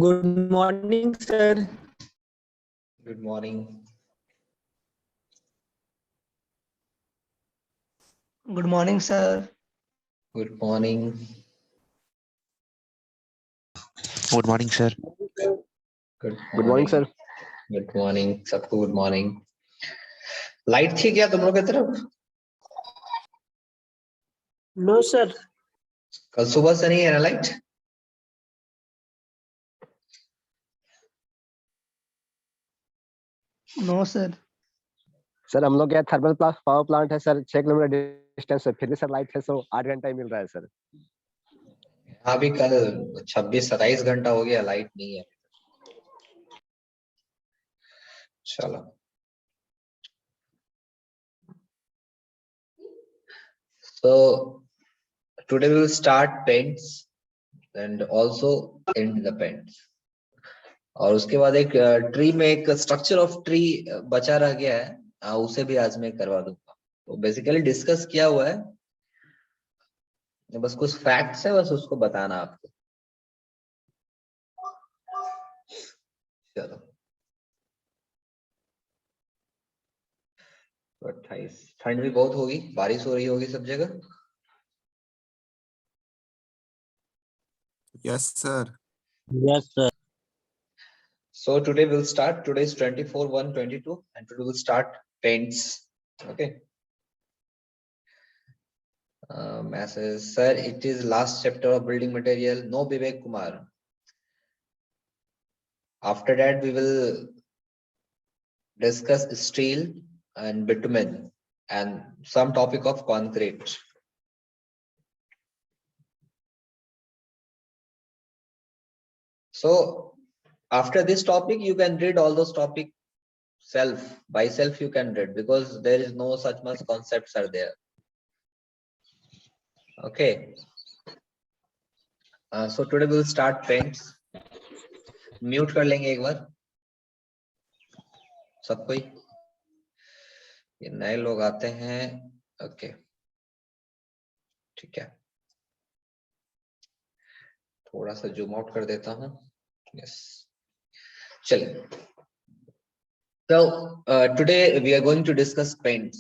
Good morning, sir. Good morning. Good morning, sir. Good morning. Good morning, sir. Good morning, sir. Good morning. सबको good morning. Light थी क्या तुम लोग की तरफ? No, sir. कल सुबह से नहीं है ना लाइट? No, sir. सर हम लोग क्या थर्मल पावर प्लांट है सर, 6 किलोमीटर डिस्टेंस है, फिर भी सर लाइट है सो 8 घंटा ही मिल रहा है सर। हाँ भी कल 26-27 घंटा हो गया लाइट नहीं है। चलो so today we will start paints and also end the paints और उसके बाद एक ट्री में एक स्ट्रक्चर ऑफ ट्री बचा रह गया है, उसे भी आज मैं करवा दूंगा। तो बेसिकली डिस्कस किया हुआ है, बस कुछ फैक्ट्स है, बस उसको बताना आपको। चलो 28 ठंड भी बहुत होगी, बारिश हो रही होगी सब जगह। Yes, sir. Yes, sir. So today we'll start. Today is 24/1/22 and today we'll start paints. Okay. Message, sir, it is last chapter of building material. No, Vivek Kumar. After that we will discuss steel and bitumen and some topic of concrete. So after this topic you can read all those topic by self you can read, because there is no such much concepts are there. Okay. So today we will start paints. Mute कर लेंगे एक बार सब कोई, ये नए लोग आते हैं। ओके ठीक है, थोड़ा सा जूम आउट कर देता हूँ। यस चलिए। So today we are going to discuss paints.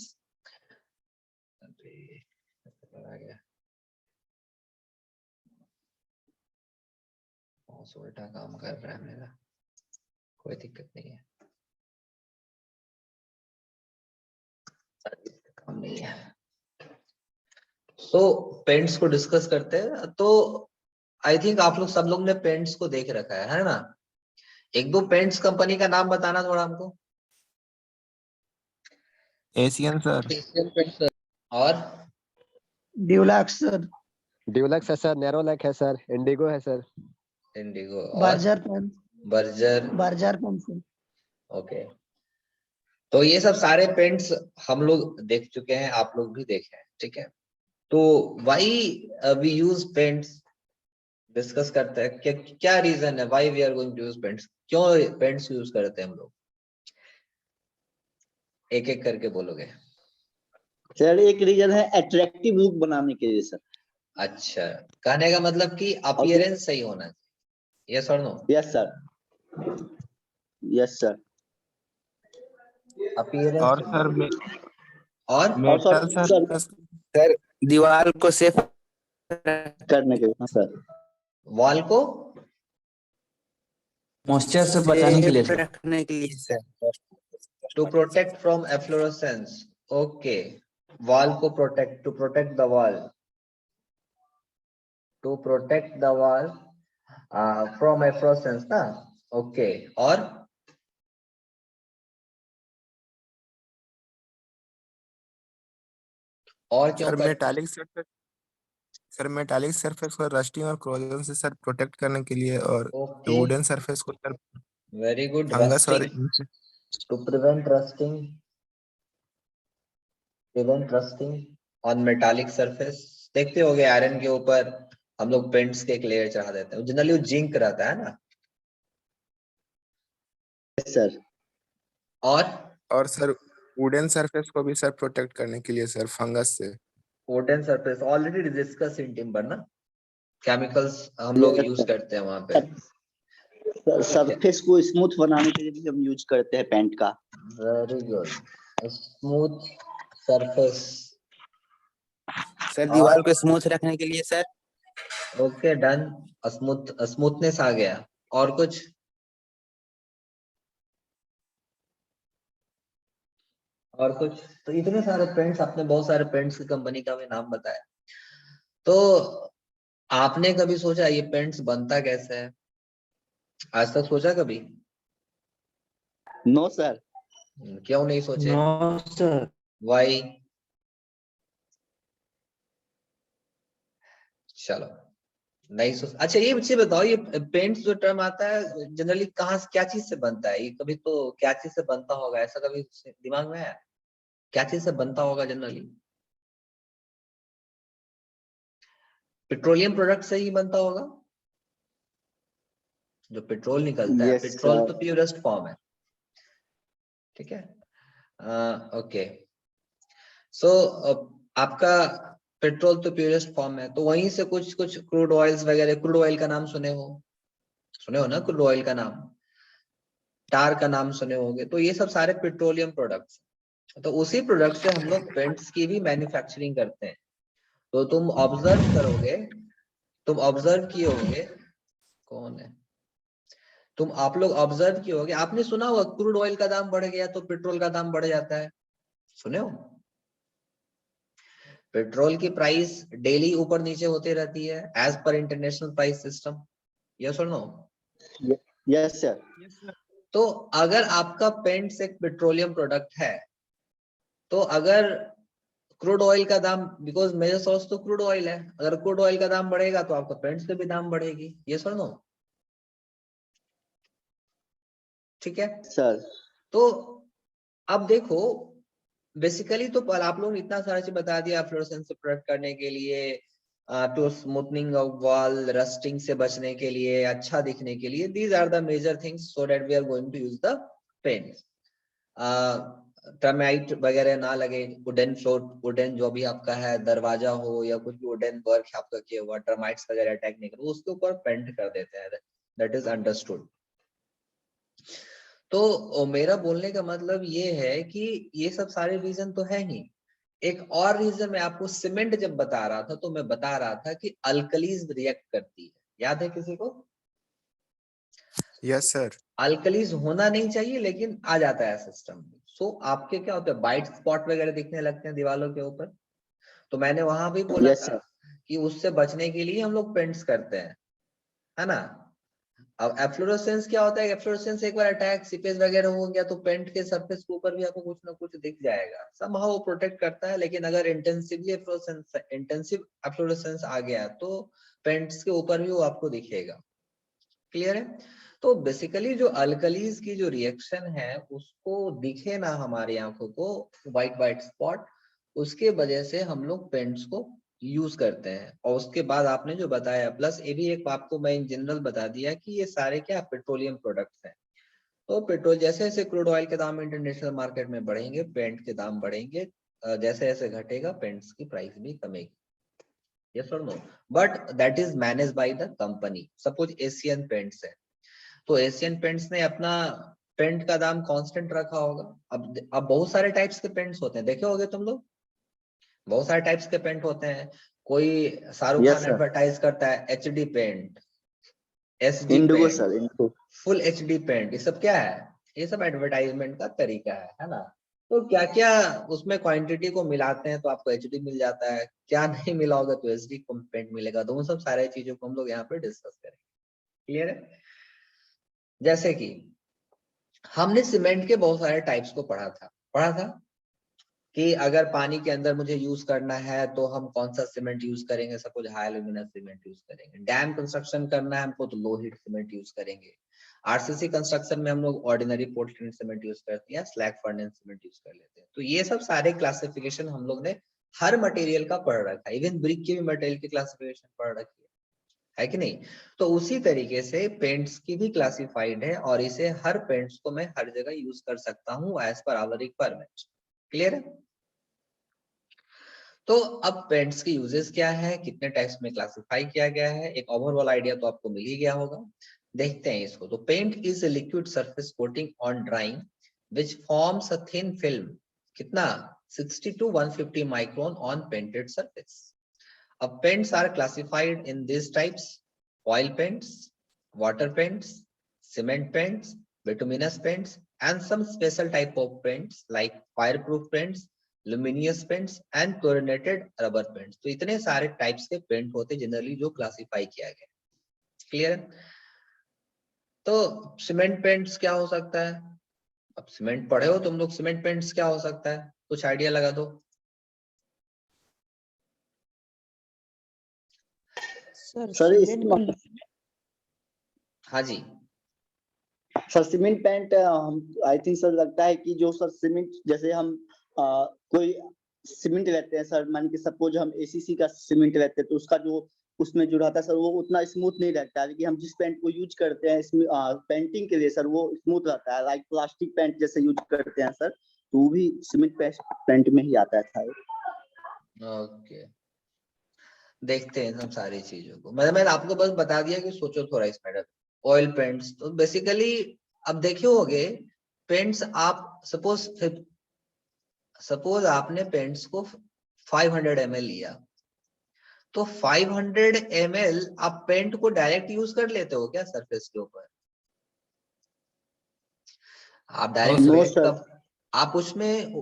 उल्टा काम कर रहा है मेरा, कोई दिक्कत नहीं है, काम नहीं है। तो पेंट्स को डिस्कस करते हैं। तो आई थिंक आप लोग सब लोग ने पेंट्स को देख रखा है ना? एक दो पेंट्स कंपनी का नाम बताना थोड़ा हमको। Asian, sir. एशियन पेंट्स और Dulux, sir. ड्यूलक्स है सर, नेरोलैक है सर, इंडिगो है सर, इंडिगो और Berger pen. Berger. Berger pencil. Okay, तो ये सब सारे पेंट्स हम लोग देख चुके हैं, आप लोग भी देखे हैं, ठीक है। तो why we use paints discuss करते हैं, क्या रीजन है why we are going to use paints, क्यों पेंट्स यूज करते हैं हम लोग, एक एक करके बोलोगे। सर एक रीजन है अट्रैक्टिव लुक बनाने के लिए सर। अच्छा, कहने का मतलब कि अपीयरेंस सही होना चाहिए। यस और no? Yes sir, yes sir. Appearance और सर और मेटल सर सर दीवार को सेफ करने के लिए हाँ सर। वॉल को मॉइस्चर से बचाने के लिए सर। रखने के लिए sir. To protect from efflorescence. Okay, wall को protect, to protect the wall, to protect the wall from efflorescence ना। ओके, और क्यों सर कर? मेटालिक सरफेस को रस्टिंग और क्रोजन से सर प्रोटेक्ट करने के लिए, और ओके, वुडन सरफेस को सर वेरी गुड। फंगस और to prevent rusting on metallic surface. देखते होगे आयरन के ऊपर हम लोग पेंट्स के एक लेयर चढ़ा देते हैं, जनरली वो जिंक रहता है ना। Yes sir. और सर वुडन सरफेस को भी सर प्रोटेक्ट करने के लिए सर फंगस से। Wooden surface already discuss in timber ना, केमिकल्स हम लोग यूज करते हैं वहां पे। सरफेस को स्मूथ बनाने के लिए भी हम यूज करते हैं पेंट का। Very good, smooth surface. Sir दीवार को स्मूथ रखने के लिए सर। ओके डन, स्मूथनेस आ गया। और कुछ? और कुछ? तो इतने सारे पेंट्स, आपने बहुत सारे पेंट्स की कंपनी का भी नाम बताया। तो आपने कभी सोचा ये पेंट्स बनता कैसे है? आज तक सोचा कभी? No sir. क्यों नहीं सोचे? No sir. वाई? चलो नहीं सोच। अच्छा ये मुझे बताओ, ये पेंट्स जो टर्म आता है जनरली कहाँ से, क्या चीज से बनता है? ये कभी तो क्या चीज से बनता होगा, ऐसा कभी दिमाग में आया? क्या चीज से बनता होगा जनरली? पेट्रोलियम प्रोडक्ट से ही बनता होगा। जो पेट्रोल निकलता है, यस पेट्रोल तो सर। प्योरेस्ट फॉर्म है, ठीक है। ओके, सो आपका पेट्रोल तो प्योरेस्ट फॉर्म है, तो वहीं से कुछ कुछ क्रूड ऑयल्स वगैरह, क्रूड ऑयल का नाम सुने हो ना, क्रूड ऑयल का नाम, टार का नाम सुने होंगे, तो ये सब सारे पेट्रोलियम प्रोडक्ट्स। तो उसी प्रोडक्ट से हम लोग पेंट्स की भी मैन्युफैक्चरिंग करते हैं। तो तुम ऑब्जर्व करोगे, तुम ऑब्जर्व किए होंगे, कौन है, आप लोग ऑब्जर्व किए होंगे, आपने सुना होगा क्रूड ऑयल का दाम बढ़ गया तो पेट्रोल का दाम बढ़ जाता है, सुने हो? पेट्रोल की प्राइस डेली ऊपर नीचे होती रहती है as per international price system, yes और नो? Yes sir. तो अगर आपका पेंट्स एक पेट्रोलियम प्रोडक्ट है, तो अगर क्रूड ऑयल का दाम, बिकॉज मेजर सोर्स तो क्रूड ऑयल है, अगर क्रूड ऑयल का दाम बढ़ेगा तो आपका पेंट्स के भी दाम बढ़ेगी, यस और नो? ठीक है। सर तो अब देखो, बेसिकली तो आप लोग ने इतना सारा चीज बता दिया, फ्लोरोसेंस से प्रोटेक्ट करने के लिए, to smoothening of wall, rusting से बचने के लिए, अच्छा दिखने के लिए, these are the major things so that we are going to use the paint. Termite वगैरह ना लगे, वुडन फ्लोर, वुडन जो भी आपका है दरवाजा हो या कुछ भी वुडन वर्क आपका किया हुआ, टर्माइट्स वगैरह अटैक नहीं करो, उसके ऊपर पेंट कर देते हैं, दैट इज अंडरस्टूड। तो मेरा बोलने का मतलब ये है कि ये सब सारे रीजन तो है ही, एक और रीजन मैं आपको सीमेंट जब बता रहा था तो मैं बता रहा था कि अल्कलीज रिएक्ट करती है, याद है किसी को? Yes sir. अल्कलीज होना नहीं चाहिए लेकिन आ जाता है सिस्टम में। सो आपके क्या होता है, वाइट स्पॉट वगैरह दिखने लगते हैं दीवारों के ऊपर, तो मैंने वहां भी बोला यस था सर। कि उससे बचने के लिए हम लोग पेंट्स करते हैं, है ना। अब एफ्लोरेसेंस क्या होता है, एफ्लोरेसेंस एक बार अटैक सीपेज वगैरह हो गया तो पेंट के सरफेस के ऊपर भी आपको कुछ ना कुछ दिख जाएगा, समहाउ वो प्रोटेक्ट करता है। लेकिन अगर इंटेंसिव एफ्लोरेसेंस आ गया तो पेंट्स के ऊपर भी वो आपको दिखेगा, क्लियर है। तो बेसिकली जो अल्कलीज की जो रिएक्शन है उसको दिखे ना हमारी आंखों को व्हाइट व्हाइट स्पॉट, उसके वजह से हम लोग पेंट्स को यूज करते हैं। और उसके बाद आपने जो बताया, प्लस ये भी एक आपको मैं इन जनरल बता दिया कि ये सारे क्या पेट्रोलियम प्रोडक्ट्स हैं। तो पेट्रोल जैसे जैसे क्रूड ऑयल के दाम इंटरनेशनल मार्केट में बढ़ेंगे, पेंट के दाम बढ़ेंगे, जैसे जैसे घटेगा पेंट्स की प्राइस भी कमेगी, यस और no? But that is manage by the company. Suppose Asian Paints है, तो एशियन पेंट्स ने अपना पेंट का दाम कांस्टेंट रखा होगा। अब बहुत सारे टाइप्स के पेंट्स होते हैं, देखे होगे तुम लोग, बहुत सारे टाइप्स के पेंट होते हैं। कोई Shahrukh yes Khan sir. Advertise करता है HD paint, SG Indigo paint, sir, Indigo. Full HD paint, ये सब क्या है? ये सब एडवर्टाइजमेंट का तरीका है ना। तो क्या क्या उसमें क्वांटिटी को मिलाते हैं तो आपको एचडी मिल जाता है, क्या नहीं मिला होगा तो एसडी पेंट मिलेगा। तो उन सब सारे चीजों को हम लोग यहाँ पे डिस्कस करेंगे, क्लियर है। जैसे कि हमने सीमेंट के बहुत सारे टाइप्स को पढ़ा था कि अगर पानी के अंदर मुझे यूज करना है तो हम कौन सा सीमेंट यूज करेंगे, सपोज हाई एल्यूमिनस सीमेंट यूज करेंगे। डैम कंस्ट्रक्शन करना है हमको तो लो हीट सीमेंट यूज करेंगे। आरसीसी कंस्ट्रक्शन में हम लोग ऑर्डिनरी पोर्टलैंड सीमेंट यूज करते हैं या स्लैग फर्नेस सीमेंट यूज कर लेते हैं। तो ये सब सारे क्लासिफिकेशन हम लोग ने हर मटेरियल का पढ़ रखा है, इवन ब्रिक की भी मटेरियल की क्लासिफिकेशन पढ़ रखी है कि नहीं। तो उसी तरीके से पेंट्स की भी क्लासिफाइड है और इसे हर पेंट्स को मैं हर जगह यूज कर सकता हूँ as per hour requirement, clear है। तो अब पेंट्स की यूजेस क्या है, कितने टाइप्स में क्लासिफाई किया गया है, एक ओवरऑल आइडिया तो आपको मिल ही गया होगा। देखते हैं इसको। तो paint is a liquid surface coating on drying which forms a thin film, कितना 60 to 150 micron on painted surface. अब paints are classified in this types: oil paints, water paints, cement paints, bituminous paints, and some special type of paints like fireproof paints, luminous paints, and chlorinated rubber paints। तो इतने सारे types के paint होते हैं generally जो classify किया गया। Clear है? तो सीमेंट पेंट्स क्या हो सकता है? अब सीमेंट पढ़े हो तुम लोग, सीमेंट पेंट्स क्या हो सकता है? कुछ आइडिया लगा दो। सर इसमें हाँ जी, सर सीमेंट पेंट हम आई थिंक सर लगता है कि जो सर सीमेंट जैसे हम कोई सीमेंट लेते हैं सर, मान के सपोज हम एसीसी का सीमेंट लेते हैं तो उसका जो उसमें जो रहता है सर वो उतना स्मूथ नहीं रहता है, लेकिन हम जिस पेंट को यूज करते हैं इसमें पेंटिंग के लिए सर वो स्मूथ रहता है, लाइक प्लास्टिक पेंट जैसे यूज करते हैं सर, तो वो भी सीमेंट पेंट में ही आता है सर। ओके देखते हैं हम सारी चीजों को। मैंने आपको बस बता दिया कि सोचो थोड़ा इस मैटर। ऑयल पेंट्स तो बेसिकली अब देखे होगे पेंट्स, आप सपोज आपने पेंट्स को 500 ml लिया, तो 500 ml आप पेंट को डायरेक्ट यूज कर लेते हो क्या सरफेस के ऊपर? आप डायरेक्ट आप उसमें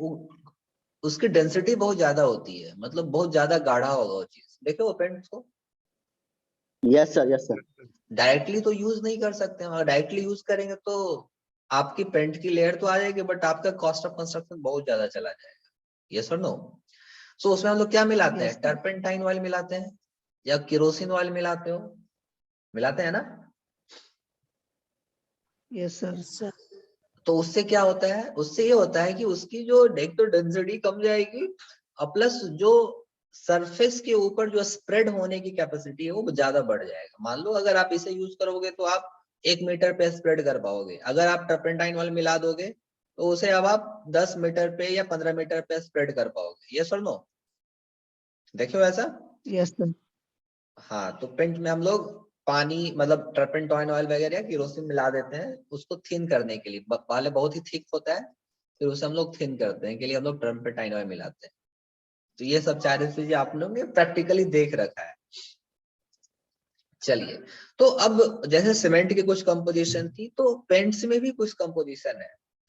उसकी डेंसिटी बहुत ज्यादा होती है, मतलब बहुत ज्यादा गाढ़ा होगा वो चीज। देखो वो पेंट्स को यस सर डायरेक्टली तो यूज नहीं कर सकते हैं। अगर डायरेक्टली यूज करेंगे तो आपकी पेंट की लेयर तो आ जाएगी, बट आपका कॉस्ट ऑफ कंस्ट्रक्शन बहुत ज्यादा चला जाएगा। यस और नो? सो उसमें हम लोग क्या मिलाते हैं? टर्पेंटाइन ऑयल मिलाते हैं या केरोसिन ऑयल मिलाते हो? मिलाते हैं ना? Yes sir. तो उससे क्या होता है? उससे ये होता है कि उसकी जो एक तो डेंसिटी कम जाएगी, और प्लस जो सरफेस के ऊपर जो स्प्रेड होने की कैपेसिटी है वो ज्यादा बढ़ जाएगा। मान लो अगर आप इसे यूज करोगे तो आप 1 मीटर पे स्प्रेड कर पाओगे। अगर आप टर्पेंटाइन ऑयल मिला दोगे तो उसे अब आप 10 मीटर पे या 15 मीटर पे स्प्रेड कर पाओगे। यस और नो? देखो ऐसा। Yes sir. हाँ, तो पेंट में हम लोग पानी मतलब टर्पेंटाइन ऑयल वगैरह या केरोसिन मिला देते हैं उसको थिन करने के लिए। पहले बहुत ही थिक होता है, फिर उसे हम लोग थिन करते हैं के लिए हम लोग टर्पेंटाइन ऑयल मिलाते हैं। तो ये सब सारी चीजें आप लोगों ने प्रैक्टिकली देख रखा है। चलिए, तो अब जैसे सीमेंट की कुछ कंपोजिशन थी, तो पेंट्स में भी कुछ कंपोजिशन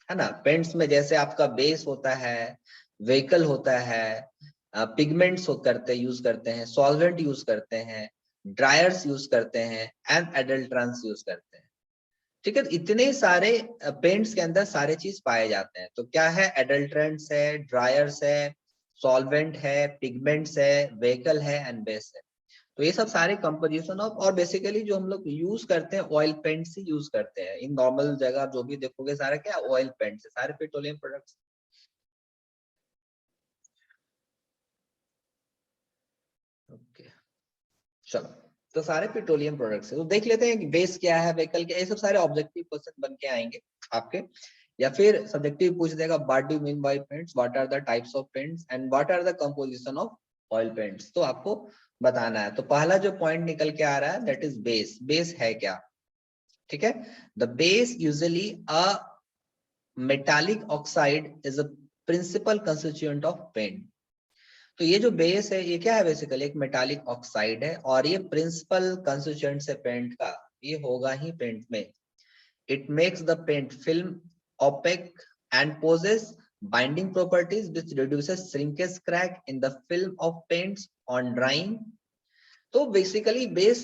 है ना? पेंट्स में जैसे आपका बेस होता है, व्हीकल होता है, पिगमेंट्स यूज करते हैं, सॉल्वेंट यूज करते हैं, ड्रायर्स यूज करते हैं, एंड एडल्ट्रेंट्स यूज करते हैं। ठीक है, इतने सारे पेंट्स के अंदर सारे चीज पाए जाते हैं। तो क्या है? एडल्ट्रेंट्स है, ड्रायर्स है, सॉल्वेंट है, पिगमेंट्स है, व्हीकल है, एंड बेस है। तो ये सब सारे कंपोजिशन ऑफ, और बेसिकली जो हम लोग यूज करते हैं ऑयल पेंट्स ही यूज करते हैं। इन नॉर्मल जगह जो भी देखोगे सारा क्या ऑयल पेंट्स है, सारे पेट्रोलियम प्रोडक्ट्स। ओके चलो, तो सारे पेट्रोलियम प्रोडक्ट्स है। तो देख लेते हैं कि बेस क्या है, व्हीकल क्या है। ये सब सारे ऑब्जेक्टिव क्वेश्चन बन के आएंगे आपके, या फिर सब्जेक्टिव पूछ देगा what do you mean by paints, what are the types of paints, and what are the composition of oil paints. तो आपको बताना है। तो पहला जो पॉइंट निकल के आ रहा है दैट इज बेस। बेस है क्या? ठीक है, the base usually a metallic oxide is a principal constituent of paint. तो ये जो बेस है ये क्या है? बेसिकली एक मेटालिक ऑक्साइड है, और ये प्रिंसिपल कंस्टिट्यूएंट है पेंट का, ये होगा ही पेंट में। It makes the paint film opaque and possess binding properties which reduces shrinkage crack in the film of paints on drying। तो बेसिकली बेस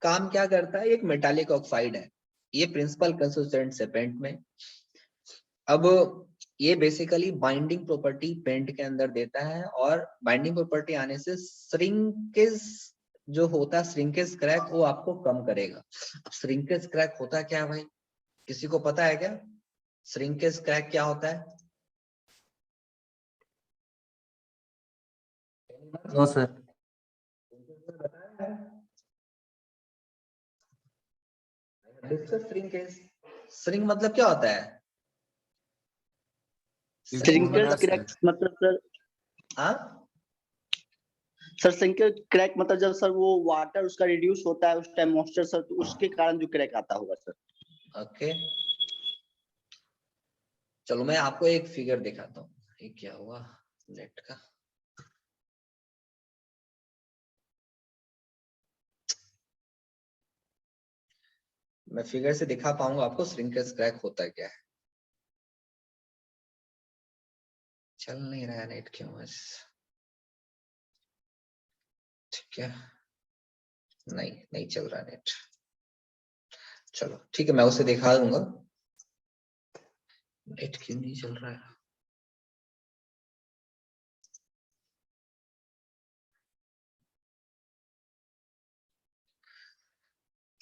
काम क्या करता है? एक मेटालिक ऑक्साइड है, ये प्रिंसिपल कंस्टिट्यूएंट है पेंट में। अब ये बेसिकली बाइंडिंग प्रॉपर्टी पेंट के अंदर देता है, और बाइंडिंग प्रॉपर्टी आने से श्रिंकेज जो होता है, श्रिंकेज क्रैक, वो आपको कम करेगा। अब श्रिंकेज क्रैक होता क्या है भाई? किसी को पता है क्या श्रिंकेज क्रैक क्या होता है? No sir. श्रिंकेज, श्रिंक मतलब क्या होता है? श्रिंकेज क्रैक मतलब सर हाँ, सर श्रिंकेज क्रैक मतलब जब सर वो वाटर उसका रिड्यूस होता है उस टाइम मॉइस्चर सर, तो उसके कारण जो क्रैक आता होगा सर। ओके, चलो मैं आपको एक फिगर दिखाता हूँ। ये क्या हुआ नेट का, मैं फिगर से दिखा पाऊंगा आपको श्रिंकेज क्रैक होता है क्या है। चल नहीं रहा है नेट, क्यों बस, ठीक है, नहीं चल रहा नेट। चलो ठीक है, मैं उसे दिखा दूंगा। नेट क्यों नहीं चल रहा है?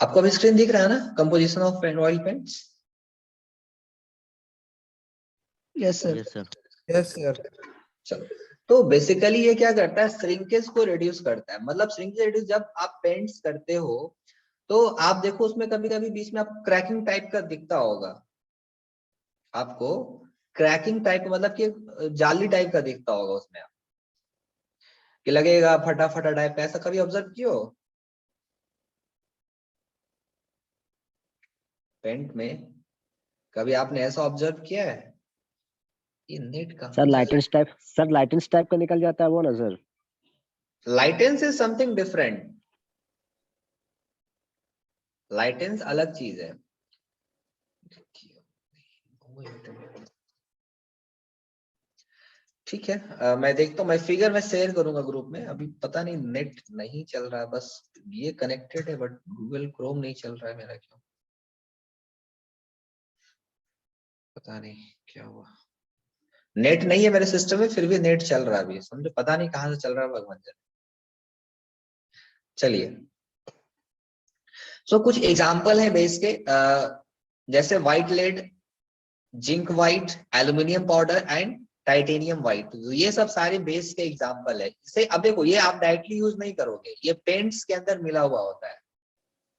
आपको अभी स्क्रीन दिख रहा है ना, composition of oil paints? Yes sir. Yes sir. Yes sir. चलो, तो बेसिकली ये क्या करता है, श्रिंकेज को रिड्यूस करता है। मतलब श्रिंकेज रिड्यूस जब आप पेंट्स करते हो तो आप देखो उसमें कभी कभी बीच में आपको क्रैकिंग टाइप का दिखता होगा, आपको क्रैकिंग टाइप मतलब कि जाली टाइप का दिखता होगा उसमें, आप कि लगेगा फटा फटा टाइप का। ऐसा कभी ऑब्जर्व किया हो पेंट में? कभी आपने ऐसा ऑब्जर्व किया है? ये नेट सर कहाँ लाइटेंस टाइप का निकल जाता है वो ना सर। लाइटेंस इज समथिंग डिफरेंट, लाइटेंस अलग चीज है। ठीक है, मैं देखता हूँ, मैं फिगर में शेयर करूंगा ग्रुप में। अभी पता नहीं नेट नहीं चल रहा है, बस ये कनेक्टेड है बट गूगल क्रोम नहीं चल रहा है मेरा, क्यों पता नहीं क्या हुआ। नेट नहीं है मेरे सिस्टम में, फिर भी नेट चल रहा है अभी, समझो पता नहीं कहाँ से चल रहा है, भगवान जाने। चलिए, सो कुछ एग्जाम्पल है बेस के, जैसे white lead, zinc white, aluminium powder and titanium white. ये सब सारे बेस के एग्जांपल है। इसे अब देखो, ये आप डायरेक्टली यूज नहीं करोगे, ये पेंट्स के अंदर मिला हुआ होता है।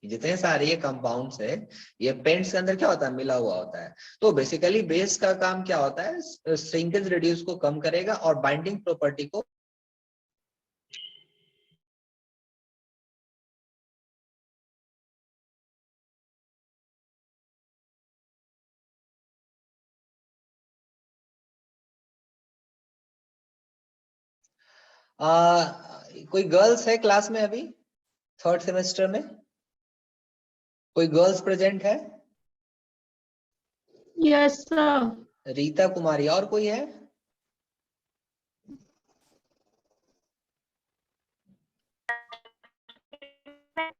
जितने सारे ये कंपाउंड्स है, ये पेंट्स के अंदर क्या होता है, मिला हुआ होता है। तो बेसिकली बेस का काम क्या होता है, श्रिंकेज रिड्यूस को कम करेगा और बाइंडिंग प्रॉपर्टी को कोई गर्ल्स है क्लास में अभी थर्ड सेमेस्टर में? कोई गर्ल्स प्रेजेंट है? Yes sir. रीता कुमारी, और कोई है?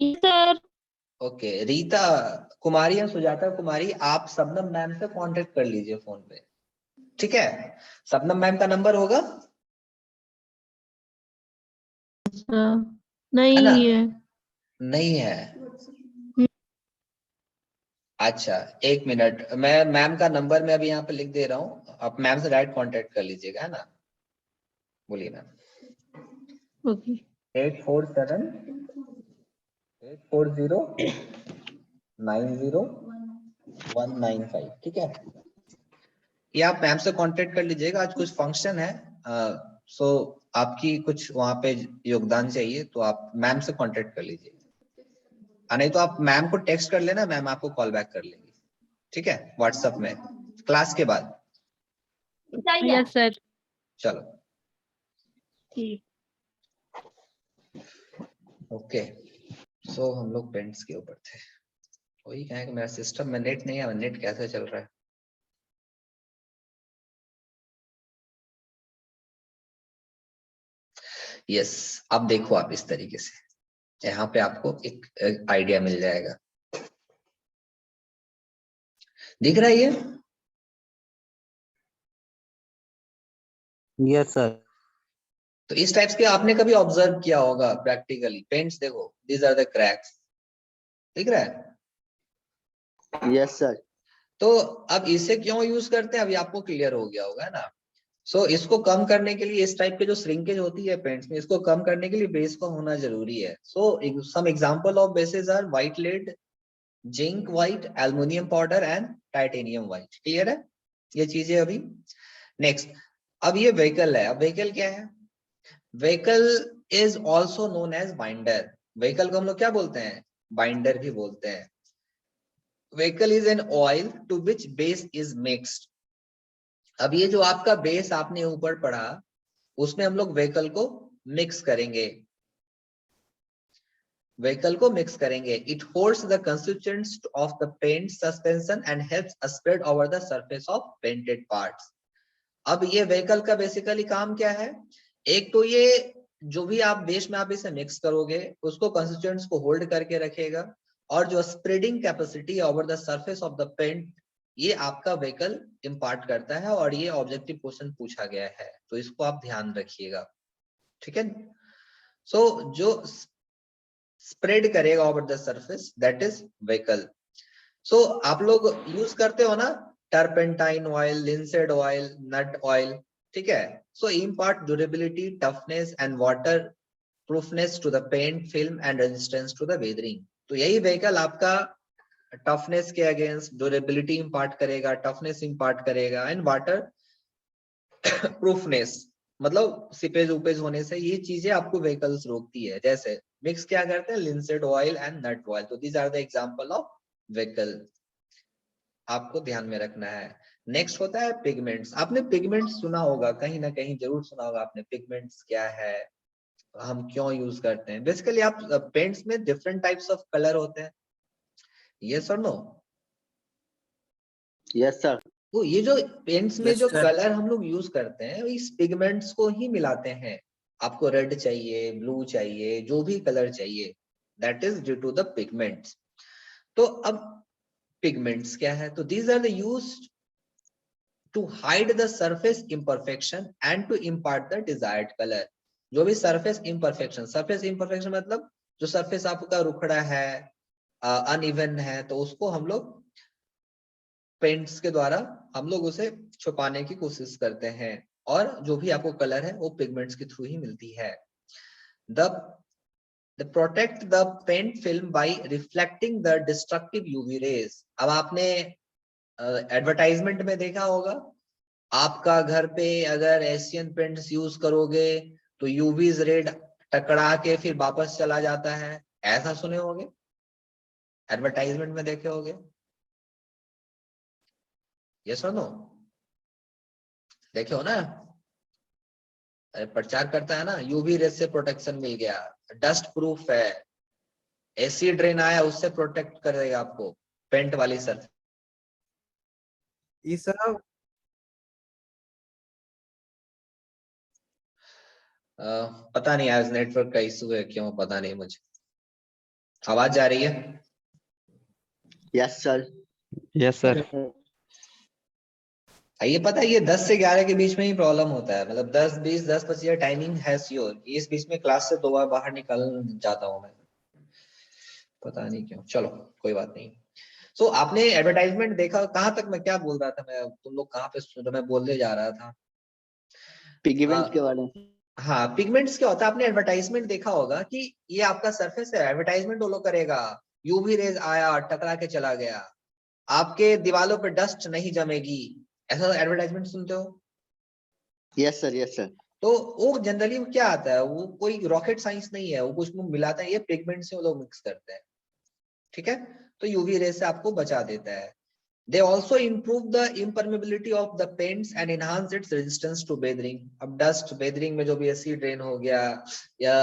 सर ओके, रीता कुमारी या सुजाता कुमारी, आप शबनम मैम से कांटेक्ट कर लीजिए फोन पे, ठीक है? शबनम मैम का नंबर होगा, है नहीं ना? है। नहीं है? अच्छा, एक मिनट, मैं मैम का नंबर मैं अभी यहाँ पे लिख दे रहा हूँ, आप मैम से डायरेक्ट कांटेक्ट कर लीजिएगा, है ना? बोलिए मैम। ओके 847-840-90-195, ठीक है? ये आप मैम से कांटेक्ट कर लीजिएगा। आज कुछ फंक्शन है, सो आपकी कुछ वहां पे योगदान चाहिए, तो आप मैम से कांटेक्ट कर लीजिए, नहीं तो आप मैम को टेक्स्ट कर लेना, मैम आपको कॉल बैक कर लेंगे, ठीक है? व्हाट्सएप में क्लास के बाद। Yes sir. चलो ठीक। ओके, सो हम लोग पेंट्स के ऊपर थे। वही कहें कि मेरा सिस्टम में नेट नहीं है, नेट कैसे चल रहा है? यस, अब देखो आप इस तरीके से, यहाँ पे आपको एक आइडिया मिल जाएगा। दिख रहा है ये? Yes sir. तो इस टाइप्स के आपने कभी ऑब्जर्व किया होगा प्रैक्टिकली। पेंट्स देखो, दीज आर द क्रैक्स, दिख रहा है? Yes sir. तो अब इसे क्यों यूज करते हैं, अभी आपको क्लियर हो गया होगा, है ना? सो इसको कम करने के लिए, इस टाइप के जो श्रिंकेज होती है पेंट्स में, इसको कम करने के लिए बेस का होना जरूरी है। So some example of bases are white lead, zinc white, aluminium powder and titanium white. Clear है ये चीजें अभी? नेक्स्ट, अब ये व्हीकल है। अब व्हीकल क्या है? Vehicle is also known as binder. Vehicle को हम लोग क्या बोलते हैं? Binder भी बोलते हैं. Vehicle is an oil to which base is mixed. अब ये जो आपका बेस आपने ऊपर पढ़ा, उसमें हम लोग व्हीकल को मिक्स करेंगे. व्हीकल को मिक्स करेंगे. It holds the constituents of the paint suspension and helps spread over the surface of painted parts. अब ये व्हीकल का बेसिकली काम क्या है? एक तो ये जो भी आप बेस में आप इसे मिक्स करोगे उसको कंस्टिट्यूएंट्स को होल्ड करके रखेगा, और जो spreading capacity over the surface of the paint ये आपका व्हीकल इम्पार्ट करता है, और ये ऑब्जेक्टिव क्वेश्चन पूछा गया है, तो इसको आप ध्यान रखिएगा. ठीक है. सो जो स्प्रेड करेगा over the surface that is vehicle. So आप लोग यूज करते हो ना turpentine oil, linseed oil, nut oil. ठीक है. So impart durability, toughness and waterproofness to the paint film and resistance to the weathering. तो यही व्हीकल आपका टफनेस के अगेंस्ट ड्यूरेबिलिटी इम्पार्ट करेगा, टफनेस इम्पार्ट करेगा, एंड वाटर प्रूफनेस, मतलब seepage उपेज होने से ये चीजें आपको व्हीकल्स रोकती है. जैसे मिक्स क्या करते हैं? Linseed oil and nut oil. तो these are the example of vehicle, आपको ध्यान में रखना है. नेक्स्ट होता है पिगमेंट्स. आपने पिगमेंट्स सुना होगा, कहीं ना कहीं जरूर सुना होगा आपने. पिगमेंट्स क्या है, हम क्यों यूज करते हैं? बेसिकली आप पेंट्स में डिफरेंट टाइप्स ऑफ कलर होते हैं. यस और नो? Yes sir. तो ये जो पेंट्स में Yes, जो sir. कलर हम लोग यूज करते हैं इस पिगमेंट्स को ही मिलाते हैं. आपको रेड चाहिए, ब्लू चाहिए, जो भी कलर चाहिए, that is due to the pigments. तो अब पिगमेंट्स क्या है? तो these are the used to hide the surface imperfection and to impart the desired colour. जो भी सरफेस इम्परफेक्शन मतलब जो सरफेस आपका रुखड़ा है, अनइवन है, तो उसको हम लोग पेंट्स के द्वारा हम लोग उसे छुपाने की कोशिश करते हैं, और जो भी आपको कलर है वो पिगमेंट्स के थ्रू ही मिलती है. The protect the paint film by reflecting the destructive UV rays. अब आपने एडवर्टाइजमेंट में देखा होगा, आपका घर पे अगर एशियन पेंट्स यूज करोगे तो यूवीज रेड टकरा के फिर वापस चला जाता है. ऐसा सुने होंगे, एडवर्टाइजमेंट में देखे होंगे. यस और नो? देखे हो ना, प्रचार करता है ना, यूवी रेस से प्रोटेक्शन मिल गया, डस्ट प्रूफ है, एसिड रेन आया उससे प्रोटेक्ट करेगा आपको पेंट वाली सर. ये सब पता नहीं आज नेटवर्क का इशू है क्यों, पता नहीं मुझे. आवाज जा रही है? Yes sir. Yes sir. ये पता है ये 10 से 11 के बीच में ही प्रॉब्लम होता है, मतलब 10-20 10-25 टाइमिंग है श्योर. इस बीच में क्लास से 2 बार बाहर निकल जाता हूँ मैं, पता नहीं क्यों. चलो कोई बात नहीं. सो आपने एडवर्टाइजमेंट देखा? कहाँ तक मैं क्या बोल रहा था मैं, तुम लोग कहाँ पे सुन रहे? मैं बोलने जा रहा था पिगमेंट के बारे में. हाँ, पिगमेंट्स क्या होता है? आपने एडवर्टाइजमेंट देखा होगा कि ये आपका सरफेस है, एडवर्टाइजमेंट वो लोग करेगा, यूवी रेज आया टकरा के चला गया, आपके दीवालों पे डस्ट नहीं जमेगी, ऐसा एडवर्टाइजमेंट सुनते हो? Yes sir. Yes sir. तो वो जनरली क्या आता है, वो कोई रॉकेट साइंस नहीं है, वो कुछ मिलाता है, ये पिगमेंट से वो लोग मिक्स करते हैं. ठीक है. तो यूवी रेज से आपको बचा देता है. They also improve the impermeability of the paints and enhance its resistance to weathering. अब डस्ट वेदरिंग में जो भी एसिड रेन हो गया या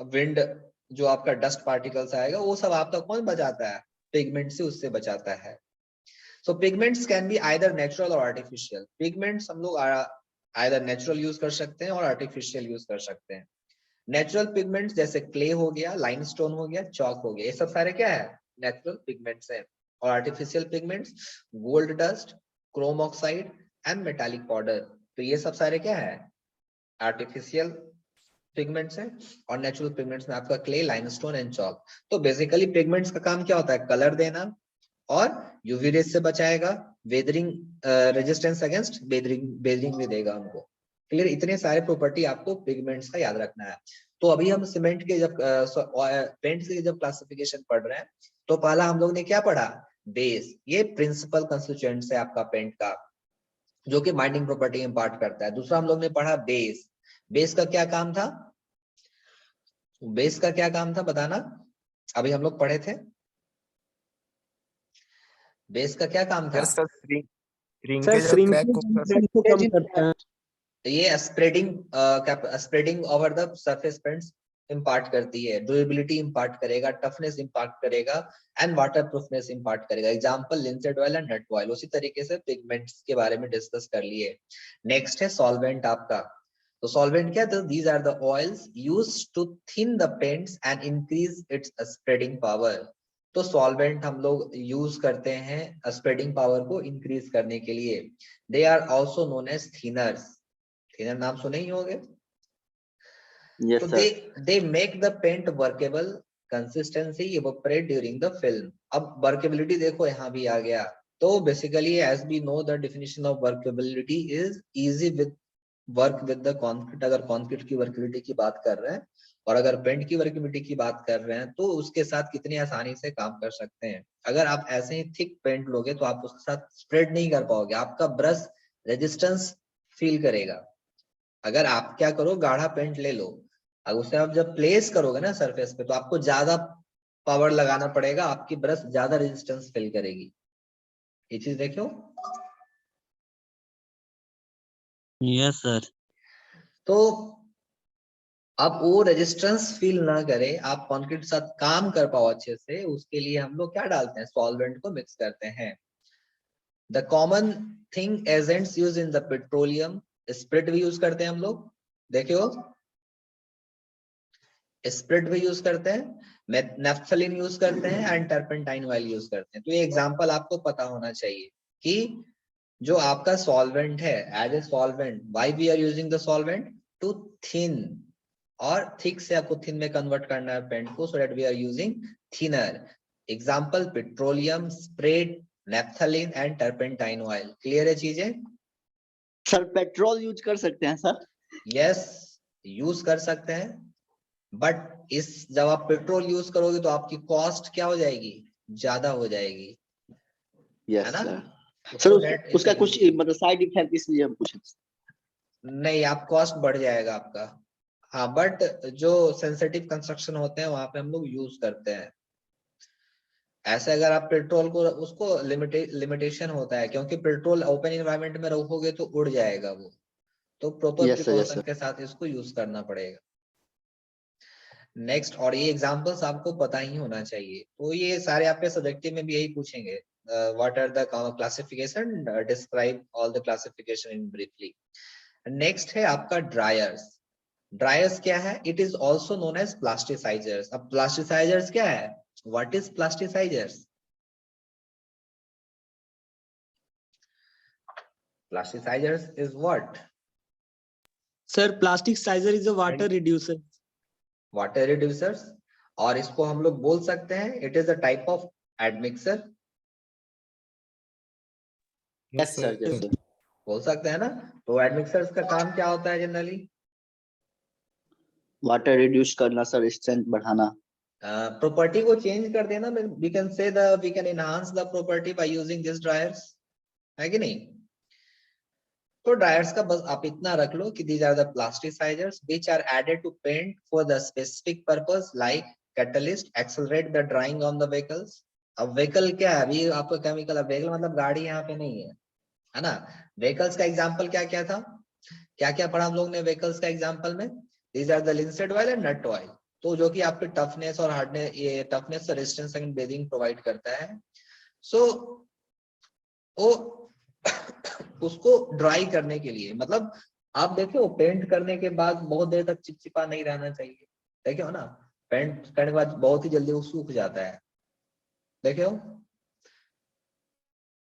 विंड जो आपका डस्ट पार्टिकल्स आएगा वो सब आपका कौन बचाता है? पिगमेंट से उससे बचाता है. So pigments can be either natural or artificial. Pigments हम लोग either natural यूज कर सकते हैं और artificial यूज कर सकते हैं. नेचुरल पिगमेंट्स जैसे क्ले हो गया, लाइमस्टोन हो गया, चॉक हो गया, ये सब सारे क्या है? नेचुरल पिगमेंट्स है. और artificial pigments gold dust, Chrome oxide and metallic powder. तो ये सब सारे क्या है? आर्टिफिशियल पिगमेंट्स हैं. और नेचुरल पिगमेंट्स में आपका क्ले, लाइमस्टोन एंड चॉक. तो बेसिकली पिगमेंट्स का काम क्या होता है? कलर देना और यूवी रेज से बचाएगा, वेदरिंग रेजिस्टेंस अगेंस्ट वेदरिंग भी देगा हमको. क्लियर? इतने सारे प्रॉपर्टी आपको पिगमेंट्स का याद रखना है. तो अभी हम सीमेंट के जब पेंट के जब क्लासिफिकेशन पढ़ रहे हैं तो पहला हम लोग ने क्या पढ़ा? बेस. ये प्रिंसिपल कंस्टिट्यूएंट्स है आपका पेंट का, जो कि बाइंडिंग प्रॉपर्टी इम्पार्ट करता है. दूसरा हम लोग ने पढ़ा बेस. बेस का क्या काम था? बेस का क्या काम था बताना, अभी हम लोग पढ़े थे। बेस का क्या काम था? यस सर, सर श्रिंकेज और क्रैक को को कम करता है। ये spreading over the surface paints impart करती है, ड्यूरेबिलिटी इम्पार्ट करेगा, टफनेस इम्पार्ट करेगा एंड वाटरप्रूफनेस इम्पार्ट करेगा। Example linseed oil and nut oil. उसी तरीके से पिगमेंट्स के बारे में डिस्कस कर लिए। नेक्स्ट है सॉल्वेंट आपका। तो सॉल्वेंट क्या है? These are the oils used to thin the paints and increase its spreading power. तो सॉल्वेंट हम लोग यूज करते हैं स्प्रेडिंग पावर को इंक्रीज करने के लिए। They are also known as thinners. Thinner नाम सुने ही होंगे। यस तो sir. they make the paint workable, consistency evaporate during the film। अब workability देखो यहाँ भी आ गया। तो basically as we know the definition of workability is easy with work with the concrete। अगर concrete की workability की बात कर रहे हैं और अगर पेंट की वर्केबिलिटी की बात कर रहे हैं तो उसके साथ कितनी आसानी से काम कर सकते हैं। अगर आप ऐसे ही थिक पेंट लोगे तो आप उसके साथ स्प्रेड नहीं कर पाओगे, आपका ब्रश रेजिस्टेंस फील करेगा। अगर आप क्या करो, गाढ़ा पेंट ले लो, अब उसे आप जब प्लेस करोगे ना सरफेस पे तो आपको ज्यादा पावर लगाना पड़ेगा, आपकी ब्रश ज्यादा रेजिस्टेंस फील करेगी। ये चीज देखो। Yes sir. तो अब वो रेजिस्टेंस फील ना करे, आप कंक्रीट के साथ काम कर पाओ अच्छे से, उसके लिए हम लोग क्या डालते हैं, सॉल्वेंट को मिक्स करते हैं। The common thing agents use in the petroleum, spirit भी यूज करते हैं हम लोग, देखियो स्प्रिट भी यूज करते हैं, नेफ्थलीन यूज करते हैं एंड टर्पेंटाइन ऑयल यूज करते हैं। तो ये एग्जांपल आपको पता होना चाहिए कि जो आपका सॉल्वेंट है, as a solvent why we are using the solvent to thin, और थिक से आपको थिन में कन्वर्ट करना है पेंट को, so that we are using thinner. Example petroleum, spread, naphthalene and turpentine oil. Clear है चीजें? सर पेट्रोल यूज कर सकते हैं सर? यस, यूज कर सकते हैं, बट इस जब आप पेट्रोल यूज करोगे तो आपकी कॉस्ट क्या हो जाएगी, ज्यादा हो जाएगी, है ना? सर उसका कुछ मतलब साइड इफेक्ट इसलिए हम पूछे। नहीं, आप कॉस्ट बढ़ जाएगा आपका। हाँ, बट जो सेंसिटिव कंस्ट्रक्शन होते हैं वहां पे हम लोग यूज करते हैं। ऐसे अगर आप पेट्रोल को, उसको लिमिटेशन होता है, क्योंकि पेट्रोल ओपन एनवायरनमेंट में रखोगे तो उड़ जाएगा वो, तो प्रॉपर प्रिकॉशन के साथ इसको यूज करना पड़ेगा। नेक्स्ट, और ये एग्जांपल्स आपको पता ही होना चाहिए। तो ये सारे आपके सब्जेक्टिव में भी यही पूछेंगे, what are the classification, describe all the classification in briefly. Next है आपका ड्रायर्स। ड्रायर्स क्या है? It is also known as plasticizers. अब प्लास्टिसाइजर्स क्या है? What is plasticizers? Plasticizers is what? Sir plasticizer is a water reducer. Water reducers, और इसको हम लोग बोल सकते हैं it is a type of admixture. Yes sir. बोल सकते हैं ना? तो एडमिक्सर्स का काम क्या होता है जनरली? वाटर रिड्यूस करना सर, स्ट्रेंथ बढ़ाना, प्रॉपर्टी को चेंज कर देना। We can say the we can enhance the property by using this dryers, है कि नहीं? तो ड्रायर्स का बस आप इतना रख लो कि these are the plasticizers which are added to paint for the specific purpose like catalyst accelerate the drying on the vehicles। अब व्हीकल क्या है? अभी आपका केमिकल, अब व्हीकल मतलब गाड़ी यहाँ पे नहीं है ना? व्हीकल्स का एग्जांपल क्या क्या था, क्या क्या पढ़ा हम लोग ने व्हीकल्स का एग्जांपल में? these are the linseed oil and nut oil। तो जो कि आपके टफनेस और हार्डनेस, ये टफनेस और रेजिस्टेंस एंड बेरिंग प्रोवाइड करता है। सो वो उसको ड्राई करने के लिए, मतलब आप देखो पेंट करने के बाद बहुत देर तक चिपचिपा नहीं रहना चाहिए, देखो ना, पेंट करने के बाद बहुत ही जल्दी वो सूख जाता है, देखो